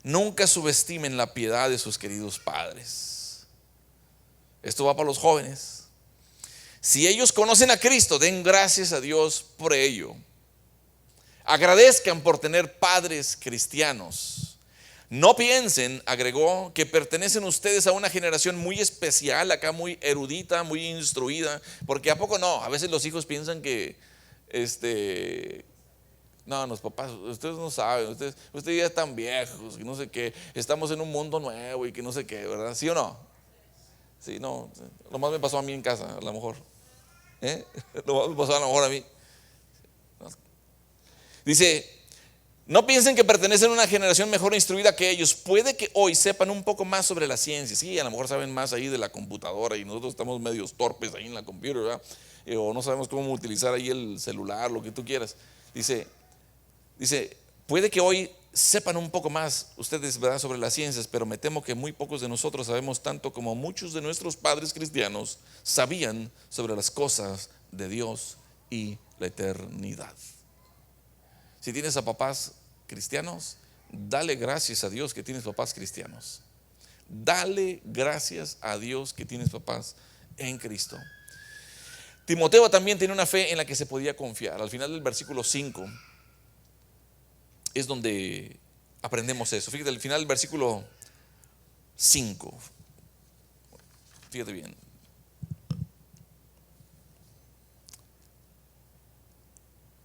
nunca subestimen la piedad de sus queridos padres. Esto va para los jóvenes. Si ellos conocen a Cristo, den gracias a Dios por ello. Agradezcan por tener padres cristianos. No piensen, agregó, que pertenecen ustedes a una generación muy especial, acá muy erudita, muy instruida, porque ¿a poco no? A veces los hijos piensan que no, los papás, ustedes no saben, ustedes ya están viejos, que no sé qué, estamos en un mundo nuevo y que no sé qué, ¿verdad? ¿Sí o no? Sí, no, lo más me pasó a mí en casa, a lo mejor. Lo más me pasó a lo mejor a mí. Dice: no piensen que pertenecen a una generación mejor instruida que ellos. Puede que hoy sepan un poco más sobre la ciencia. Sí, a lo mejor saben más ahí de la computadora y nosotros estamos medios torpes ahí en la computadora, ¿verdad? O no sabemos cómo utilizar ahí el celular, lo que tú quieras. Dice, puede que hoy sepan un poco más ustedes, ¿verdad?, sobre las ciencias, pero me temo que muy pocos de nosotros sabemos tanto como muchos de nuestros padres cristianos sabían sobre las cosas de Dios y la eternidad. Si tienes a papás cristianos, dale gracias a Dios que tienes papás cristianos. Dale gracias a Dios que tienes papás en Cristo. Timoteo también tenía una fe en la que se podía confiar. Al final del versículo 5 es donde aprendemos eso. Fíjate, al final del versículo 5. Fíjate bien.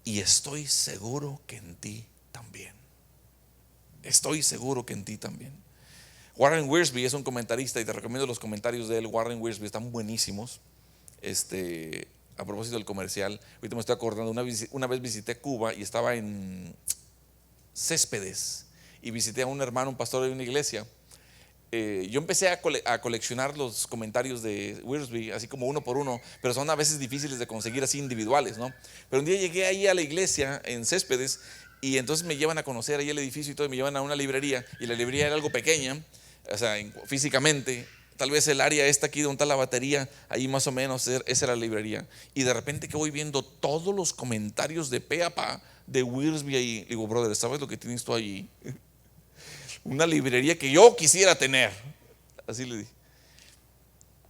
Y estoy seguro que en ti también. Estoy seguro que en ti también. Warren Wiersbe es un comentarista y te recomiendo los comentarios de él. Warren Wiersbe están buenísimos. A propósito del comercial, ahorita me estoy acordando, una vez visité Cuba y estaba en Céspedes y visité a un hermano, un pastor de una iglesia. Yo empecé a coleccionar los comentarios de Wiersbe, así como uno por uno, pero son a veces difíciles de conseguir así individuales, ¿no? Pero un día llegué ahí a la iglesia en Céspedes y entonces me llevan a conocer ahí el edificio y todo, y me llevan a una librería, y la librería era algo pequeña, o sea, físicamente, tal vez el área esta aquí donde está la batería, ahí más o menos, esa era la librería. Y de repente que voy viendo todos los comentarios de pe a pa de Wiersbe ahí, digo: brother, ¿sabes lo que tienes tú allí? Una librería que yo quisiera tener. Así le dije.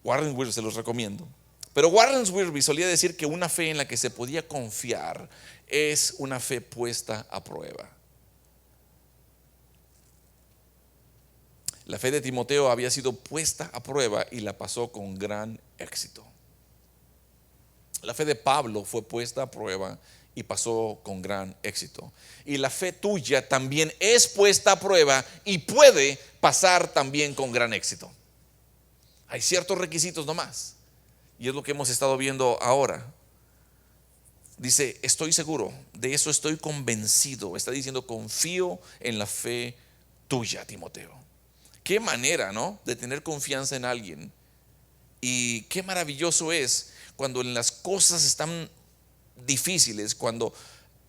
Warren Wiersbe, se los recomiendo. Pero Warren Wiersbe solía decir que una fe en la que se podía confiar es una fe puesta a prueba. La fe de Timoteo había sido puesta a prueba y la pasó con gran éxito. La fe de Pablo fue puesta a prueba y pasó con gran éxito. Y la fe tuya también es puesta a prueba y puede pasar también con gran éxito. Hay ciertos requisitos nomás, y es lo que hemos estado viendo ahora. Dice: estoy seguro, de eso estoy convencido. Está diciendo: confío en la fe tuya, Timoteo. Qué manera, ¿no?, de tener confianza en alguien. Y qué maravilloso es cuando en las cosas están difíciles, cuando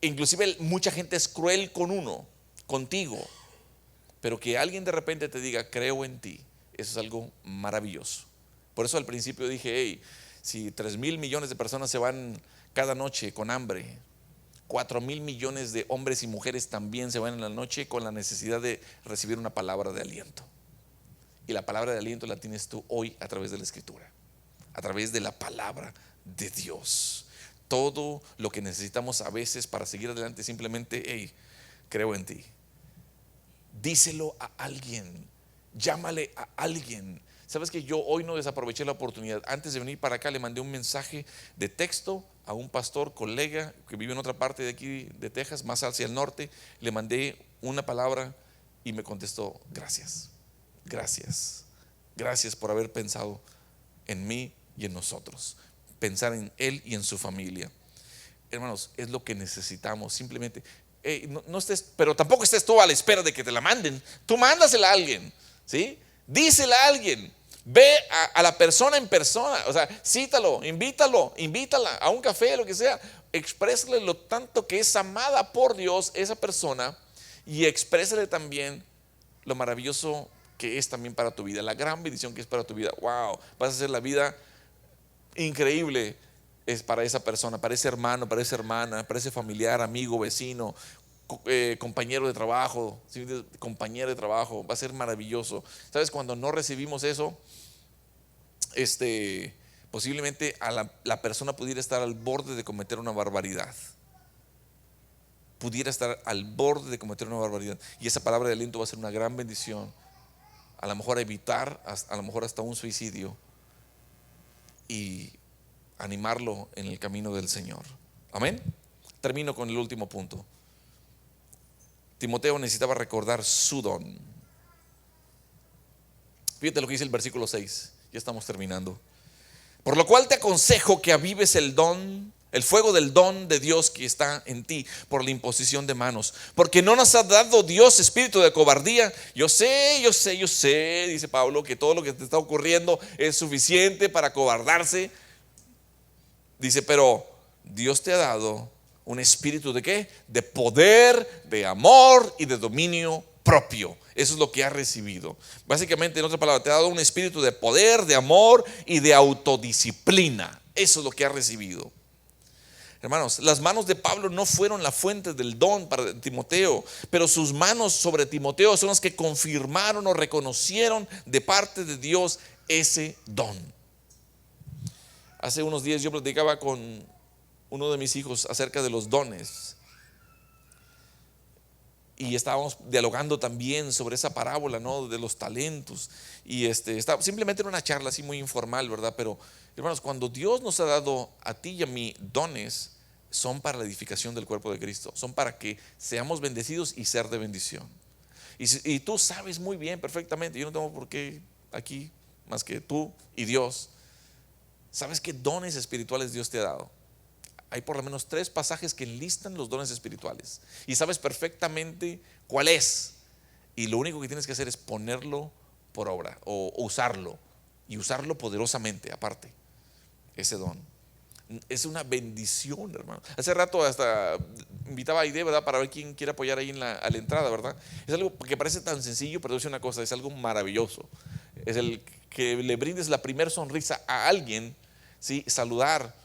inclusive mucha gente es cruel con uno, contigo, pero que alguien de repente te diga: creo en ti. Eso es algo maravilloso. Por eso al principio dije: hey, si 3,000 millones de personas se van cada noche con hambre, 4,000 millones de hombres y mujeres también se van en la noche con la necesidad de recibir una palabra de aliento. Y la palabra de aliento la tienes tú hoy a través de la Escritura, a través de la palabra de Dios. Todo lo que necesitamos a veces para seguir adelante, simplemente: hey, creo en ti. Díselo a alguien, llámale a alguien. Sabes que yo hoy no desaproveché la oportunidad. Antes de venir para acá le mandé un mensaje de texto a un pastor colega que vive en otra parte de aquí de Texas, más hacia el norte. Le mandé una palabra y me contestó: gracias, gracias, gracias por haber pensado en mí y en nosotros. Pensar en él y en su familia. Hermanos, es lo que necesitamos. Simplemente no estés, pero tampoco estés tú a la espera de que te la manden. Tú mándasela a alguien, ¿sí? Dísela a alguien. Ve a la persona en persona. O sea, cítalo, invítala a un café, lo que sea. Exprésale lo tanto que es amada por Dios esa persona, y exprésale también lo maravilloso que es también para tu vida, la gran bendición que es para tu vida. Wow, vas a hacer la vida increíble es para esa persona, para ese hermano, para esa hermana, para ese familiar, amigo, vecino, compañero de trabajo, ¿sí? Compañero de trabajo, va a ser maravilloso. ¿Sabes? Cuando no recibimos eso, posiblemente la persona pudiera estar al borde de cometer una barbaridad. Pudiera estar al borde de cometer una barbaridad. Y esa palabra de aliento va a ser una gran bendición. A lo mejor evitar, a lo mejor hasta un suicidio. Y animarlo en el camino del Señor. Amén. Termino con el último punto. Timoteo necesitaba recordar su don. Fíjate lo que dice el versículo 6. Ya estamos terminando. Por lo cual te aconsejo que avives el don, el fuego del don de Dios que está en ti por la imposición de manos. Porque no nos ha dado Dios espíritu de cobardía. Yo sé, dice Pablo, que todo lo que te está ocurriendo es suficiente para acobardarse. Dice, pero Dios te ha dado un espíritu de ¿qué? De poder, de amor y de dominio propio. Eso es lo que has recibido. Básicamente, en otras palabras, te ha dado un espíritu de poder, de amor y de autodisciplina. Eso es lo que has recibido. Hermanos, las manos de Pablo no fueron la fuente del don para Timoteo, pero sus manos sobre Timoteo son las que confirmaron o reconocieron de parte de Dios ese don. Hace unos días yo platicaba con uno de mis hijos acerca de los dones. Y estábamos dialogando también sobre esa parábola, ¿no? De los talentos. Y simplemente era una charla así muy informal, ¿verdad? Pero, hermanos, cuando Dios nos ha dado a ti y a mí dones, son para la edificación del cuerpo de Cristo. Son para que seamos bendecidos y ser de bendición. Y tú sabes muy bien, perfectamente, yo no tengo por qué aquí, más que tú y Dios. ¿Sabes qué dones espirituales Dios te ha dado? Hay por lo menos 3 pasajes que enlistan los dones espirituales. Y sabes perfectamente cuál es. Y lo único que tienes que hacer es ponerlo por obra o usarlo. Y usarlo poderosamente aparte. Ese don. Es una bendición, hermano. Hace rato hasta invitaba a Aide, ¿verdad? Para ver quién quiere apoyar ahí a la entrada, ¿verdad? Es algo que parece tan sencillo, pero es una cosa, es algo maravilloso. Es el que le brindes la primera sonrisa a alguien, ¿sí? Saludar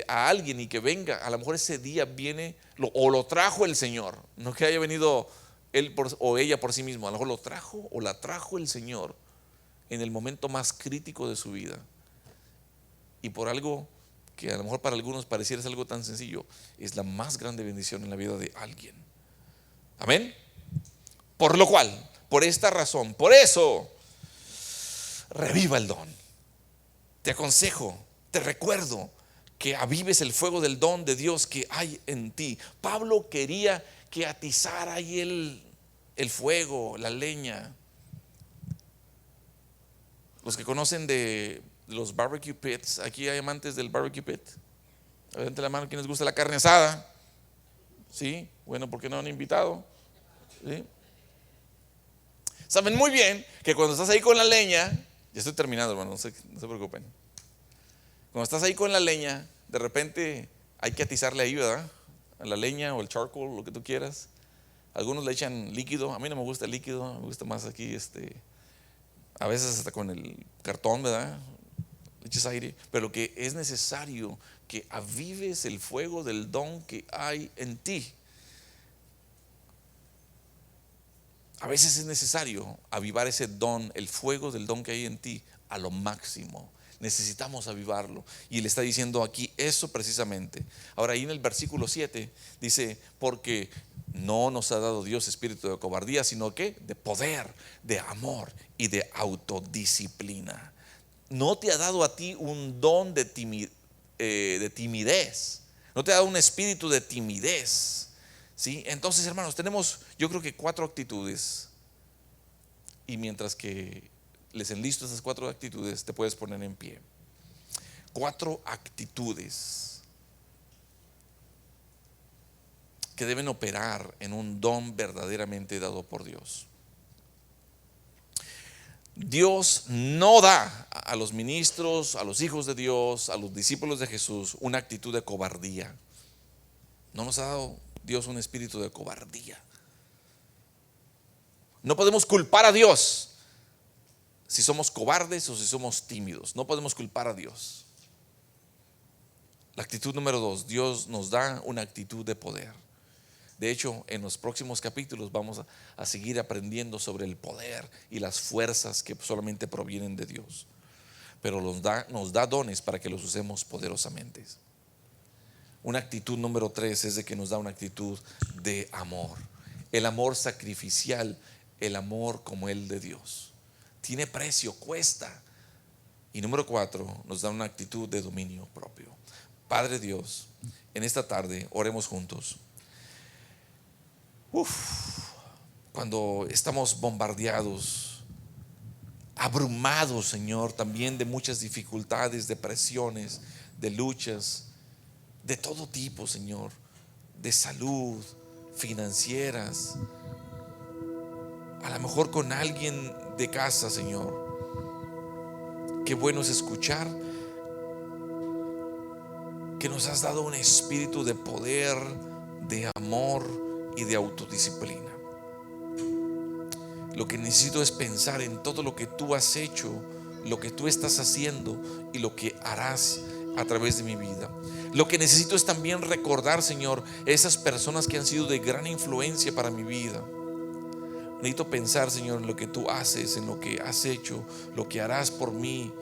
a alguien y que venga. A lo mejor ese día viene o lo trajo el Señor, no que haya venido él o ella por sí mismo. A lo mejor lo trajo o la trajo el Señor en el momento más crítico de su vida. Y por algo que a lo mejor para algunos pareciera ser algo tan sencillo, es la más grande bendición en la vida de alguien. Amén. Por lo cual, por esta razón, por eso, reviva el don. Te aconsejo, te recuerdo que avives el fuego del don de Dios que hay en ti. Pablo quería que atizara ahí el fuego, la leña. Los que conocen de los barbecue pits, aquí hay amantes del barbecue pit. Levante la mano, ¿quién les gusta la carne asada? Sí, bueno, ¿por qué no han invitado? ¿Sí? Saben muy bien que cuando estás ahí con la leña, ya estoy terminando, hermano, no se preocupen. Cuando estás ahí con la leña, de repente hay que atizarle ahí, ¿verdad? A la leña o el charcoal, lo que tú quieras. Algunos le echan líquido, a mí no me gusta el líquido, me gusta más aquí, a veces hasta con el cartón, ¿verdad? Le echas aire, pero lo que es necesario que avives el fuego del don que hay en ti. A veces es necesario avivar ese don, el fuego del don que hay en ti a lo máximo. Necesitamos avivarlo. Y le está diciendo aquí eso precisamente. Ahora ahí en el versículo 7 dice, porque no nos ha dado Dios espíritu de cobardía, sino que de poder, de amor y de autodisciplina. No te ha dado a ti un don de timidez. No te ha dado un espíritu de timidez. ¿Sí? Entonces, hermanos, tenemos yo creo que 4 actitudes. Y mientras que les enlisto esas 4 actitudes, te puedes poner en pie. 4 actitudes que deben operar en un don verdaderamente dado por Dios. Dios no da a los ministros, a los hijos de Dios, a los discípulos de Jesús una actitud de cobardía. No nos ha dado Dios un espíritu de cobardía. No podemos culpar a Dios si somos cobardes o si somos tímidos. No podemos culpar a Dios. La actitud número 2, Dios nos da una actitud de poder. De hecho, en los próximos capítulos vamos a seguir aprendiendo sobre el poder y las fuerzas que solamente provienen de Dios. Pero nos da dones para que los usemos poderosamente. Una actitud número 3 es de que nos da una actitud de amor. El amor sacrificial, el amor como el de Dios. Tiene precio, cuesta. Y número 4, nos da una actitud de dominio propio. Padre Dios, en esta tarde oremos juntos. Cuando estamos bombardeados, abrumados, Señor, también de muchas dificultades, de presiones, de luchas, de todo tipo, Señor, de salud, financieras, a lo mejor con alguien de casa, Señor. Qué bueno es escuchar que nos has dado un espíritu de poder, de amor y de autodisciplina. Lo que necesito es pensar en todo lo que tú has hecho, lo que tú estás haciendo y lo que harás a través de mi vida. Lo que necesito es también recordar, Señor, esas personas que han sido de gran influencia para mi vida. Necesito pensar, Señor, en lo que tú haces, en lo que has hecho, lo que harás por mí,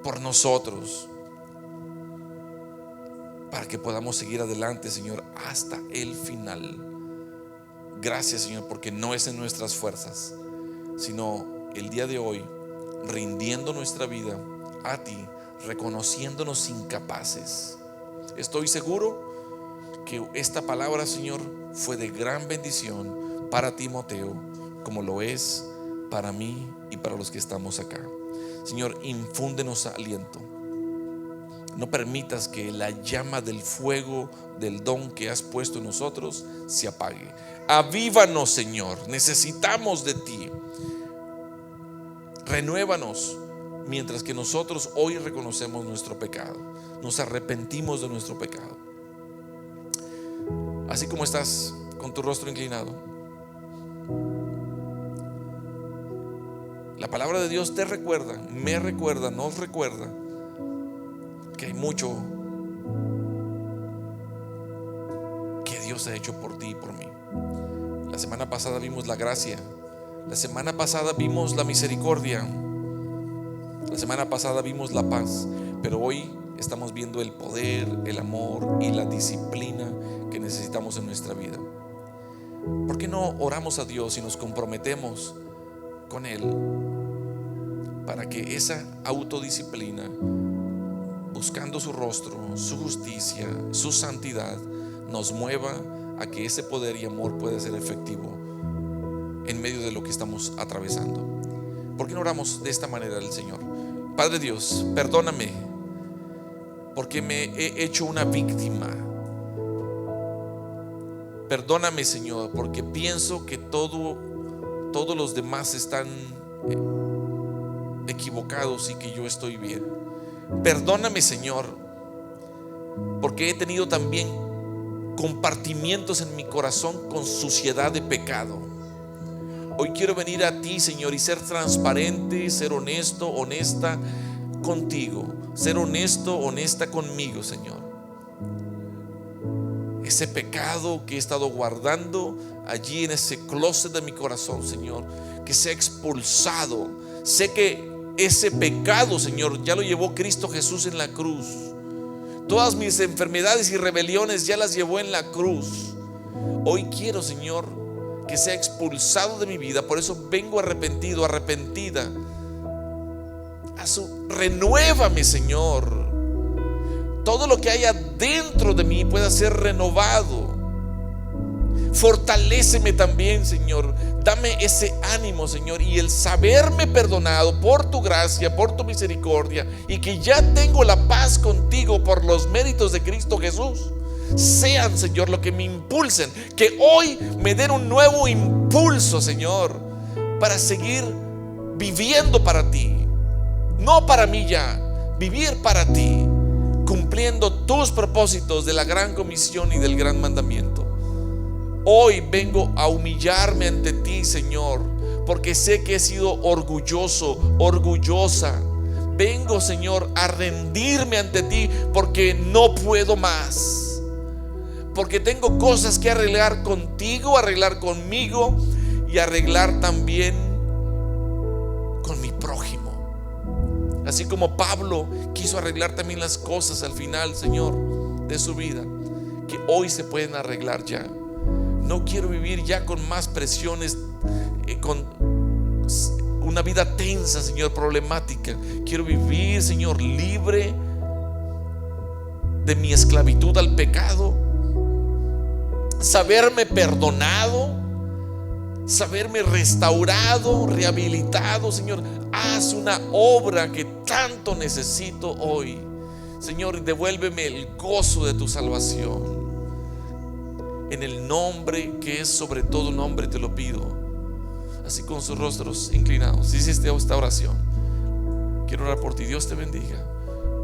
por nosotros, para que podamos seguir adelante, Señor, hasta el final. Gracias, Señor, porque no es en nuestras fuerzas, sino el día de hoy, rindiendo nuestra vida a ti, reconociéndonos incapaces. Estoy seguro que esta palabra, Señor, fue de gran bendición para Timoteo, como lo es para mí y para los que estamos acá. Señor, infúndenos aliento. No permitas que la llama del fuego del don que has puesto en nosotros se apague. Avívanos, Señor, necesitamos de ti. Renuévanos mientras que nosotros hoy reconocemos nuestro pecado, nos arrepentimos de nuestro pecado. Así como estás con tu rostro inclinado, la palabra de Dios te recuerda, me recuerda, nos recuerda que hay mucho que Dios ha hecho por ti y por mí. La semana pasada vimos la gracia, la semana pasada vimos la misericordia, la semana pasada vimos la paz, pero hoy estamos viendo el poder, el amor y la disciplina que necesitamos en nuestra vida. ¿Por qué no oramos a Dios y nos comprometemos con Él para que esa autodisciplina, buscando su rostro, su justicia, su santidad, nos mueva a que ese poder y amor pueda ser efectivo en medio de lo que estamos atravesando? ¿Por qué no oramos de esta manera al Señor? Padre Dios, perdóname porque me he hecho una víctima. Perdóname, Señor, porque pienso que todos los demás están equivocados y que yo estoy bien. Perdóname, Señor, porque he tenido también compartimientos en mi corazón con suciedad de pecado. Hoy quiero venir a ti, Señor, y ser transparente, ser honesto, honesta contigo, ser honesto, honesta conmigo, Señor. Ese pecado que he estado guardando allí en ese closet de mi corazón, Señor, que sea expulsado. Sé que ese pecado, Señor, ya lo llevó Cristo Jesús en la cruz. Todas mis enfermedades y rebeliones ya las llevó en la cruz. Hoy quiero, Señor, que sea expulsado de mi vida. Por eso vengo arrepentido, arrepentida. Renuévame, Señor. Todo lo que haya dentro de mí pueda ser renovado. Fortaléceme también, Señor. Dame ese ánimo, Señor, y el saberme perdonado por tu gracia, por tu misericordia, y que ya tengo la paz contigo por los méritos de Cristo Jesús, sean, Señor, lo que me impulsen. Que hoy me den un nuevo impulso, Señor, para seguir viviendo para ti. No para mí ya, vivir para ti, cumpliendo tus propósitos de la gran comisión y del gran mandamiento. Hoy vengo a humillarme ante ti, Señor, porque sé que he sido orgulloso, orgullosa. Vengo, Señor, a rendirme ante ti porque no puedo más. Porque tengo cosas que arreglar contigo, arreglar conmigo y arreglar también con mi prójimo. Así como Pablo quiso arreglar también las cosas al final, Señor, de su vida, que hoy se pueden arreglar ya. No quiero vivir ya con más presiones, con una vida tensa, Señor, problemática. Quiero vivir, Señor, libre de mi esclavitud al pecado, saberme perdonado, saberme restaurado, rehabilitado. Señor, haz una obra que tanto necesito hoy, Señor, y devuélveme el gozo de tu salvación. En el nombre que es sobre todo nombre te lo pido. Así con sus rostros inclinados, dice esta oración. Quiero orar por ti. Dios te bendiga.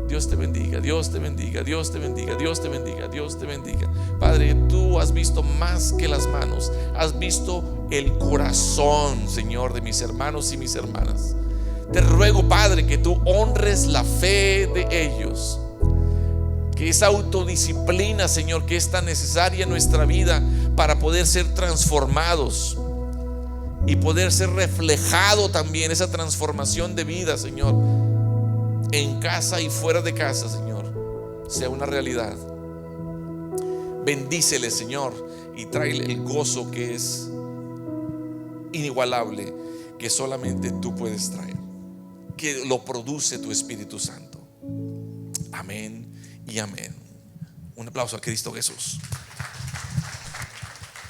Dios te bendiga, Dios te bendiga, Dios te bendiga, Dios te bendiga, Dios te bendiga. Padre, tú has visto más que las manos, has visto el corazón, Señor, de mis hermanos y mis hermanas. Te ruego, Padre, que tú honres la fe de ellos, que esa autodisciplina, Señor, que es tan necesaria en nuestra vida para poder ser transformados y poder ser reflejado también esa transformación de vida, Señor, en casa y fuera de casa, Señor, sea una realidad. Bendícele, Señor, y tráele el gozo que es inigualable, que solamente tú puedes traer, que lo produce tu Espíritu Santo. Amén y amén. Un aplauso a Cristo Jesús.